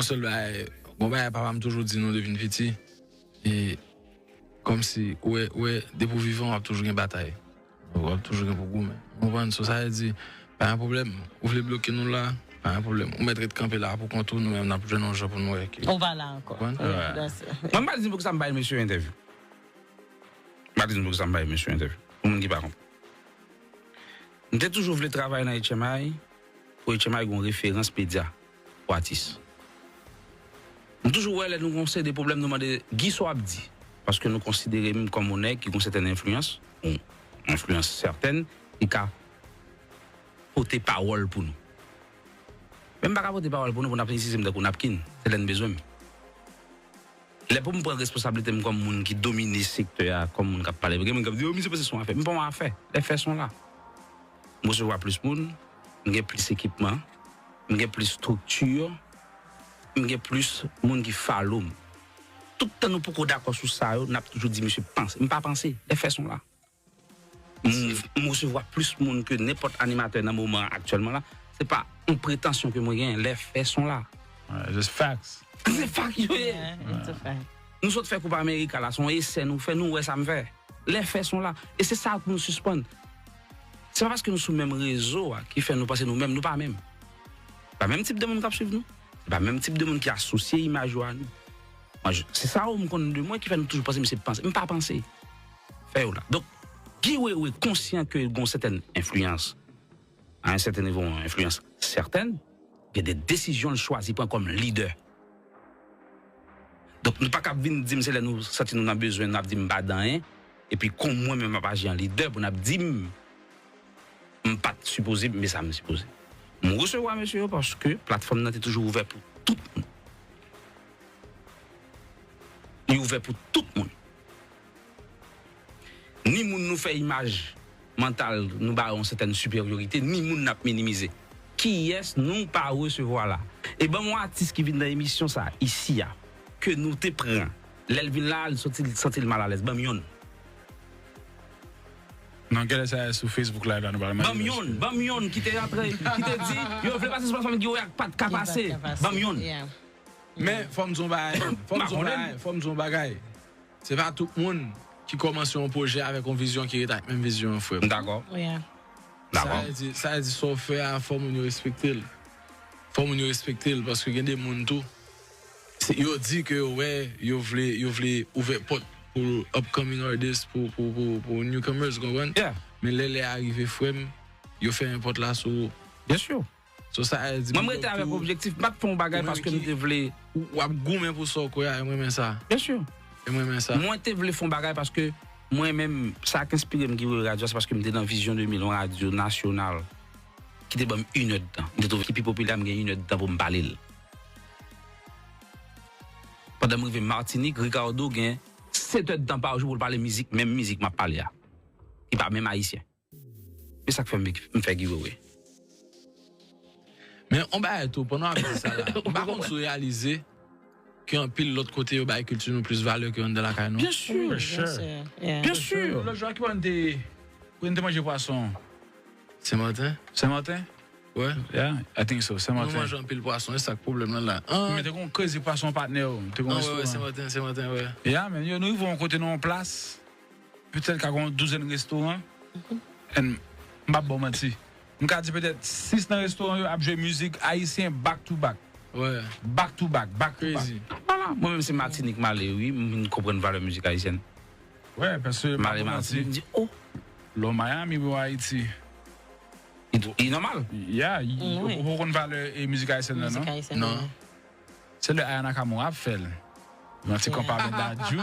seul bon papa m'a toujours dit nous devine petit et comme si ouais des pour vivants a toujours une bataille. On a toujours un beaucoup mais on va une société pas un problème. Vous voulez bloquer nous là, pas un problème. On mettrait de camper là pour qu'on tourne nous même n'a plus de gens pour nous. On va là encore. Moi pas dire pour que ça me baille monsieur interview. Pas dire pour que ça me baille monsieur interview. Pour monde qui pas. J'ai toujours voulu travailler dans HMI pour HMI une référence média pour artistes. Toujours ouais nous conseille des problèmes nous demander Guy Soabdi parce que nous considérons comme on est qui ont une certaine influence, influence certaine et qui a porté parole pour nous. Même pas porter parole pour nous pour nous faire système de napkin, c'est l'un besoin. Les pour me prendre responsabilité comme monde qui domine le secteur comme monde qui parle vrai monde qui dit oh mais c'est pas son affaire, mais pas mon affaire, les faits sont là. Moi je vois plus monde, j'ai plus équipement, j'ai plus structure, j'ai plus monde qui follow. Tout le temps nous pour d'accord sur ça, on a toujours dit monsieur pense, mais pas penser, les faits sont là. Moi je vois plus monde que n'importe animateur dans le moment actuellement là, c'est pas une prétention que moi gagne, les faits sont là. Just facts. C'est fact, nous autres faits pour Amérique là, son essai nous fait nous ouais ça me fait. Les faits sont là et c'est ça que nous suspend. C'est pas parce que nous sommes même réseau qui fait nous passer nous-mêmes, nous pas même. Pas même type de monde qui suivre nous. C'est pas même type de monde qui associe image à nous. C'est ça où me connaît de moi qui fait nous toujours penser mais c'est penser, même pas penser. Fait là. Donc qui est conscient que une certaine influence à un certain niveau, influence certaine, il y a des décisions choisies comme leader. Donc nous pas qu'à venir dire c'est là nous sentir nous avons besoin n'a dit pas dans rien et puis comme moi même pas agir en leader pour n'a dit pas supposé mais ça me supposé. Moi recevoir monsieur parce que plateforme est toujours ouverte pour tout le monde. Il est ouvert pour tout le monde. Ni moun nous fait image mentale nous ba une certaine supériorité ni moun n'a minimiser. Qui est nous pas recevoir là. Et ben moi artiste qui vient dans l'émission ça ici que nous te prend. L'Elvin là, il sentit mal à l'aise. Bamion. Non, quel est ça sur Facebook là dans le Bamion qui t'est entré, qui te dit, yo voulez passer sur plateforme qui a pas de capacité. Bamion. Mais faut me bagay. C'est pas tout le monde qui commence un projet avec une vision qui est la même vision frère. D'accord. D'accord. Ça dit ça fait faut nous respecter. Faut nous respecter parce que il y a des monde tout yo dit que ouais yo voulait ouvrir porte pour upcoming artists pour newcomers comprendre. Yeah. Mais les arrivé frère yo fait un porte là sur bien sûr. So ça dit moi j'étais avec objectif pas pour un bagage parce que nous voulons ou a goûter pour ça quoi moi ça. Bien sûr. Et moi ça. Moi te voulais faire bagage parce que moi même ça qui inspiré me qui radio c'est parce que j'étais dans Vision 2000 radio nationale qui était 1 heure de temps. J'étais qui populaire me gagne 1 heure de temps pour me parler. Pendant que je suis Martinique, Ricardo gagne 7 heures de temps par jour pour parler musique, même musique m'a parlé. Il parle même haïtien. C'est ça qui me fait giveaway. Mais on va tout pendant ça là. On va qu'on se réaliser qu'un pile l'autre côté la culture nous plus valeur que dans la caille. Bien sûr, bien sûr. Le jour qui on manger poisson. C'est matin. Ouais. Yeah, I think so. C'est matin. Nous mangeons un pile poisson, c'est ça le problème là. Mais t'es qu'on cause poisson partenaire. Ouais, c'est matin, ouais. Yeah, mais nous vont côté nous en place. Peut-être qu'il y a une douzaine de restaurants. Et m'a bon menti. Nous avons dit peut-être 6 dans restaurants à jouer musique haïtien back to back. Ouais. Back to back. Crazy. Voilà, moi même c'est Martinique Malé, oui, je comprends la valeur musique haïtienne. Ouais, parce que Malé Martinique dit oh, le Miami ou Haïti. Il est normal. Yeah, vous connaissez valeur et musique haïtienne là, non? Non. C'est le Ayana Kamou a fait. On a dit qu'on parle d'Adjou.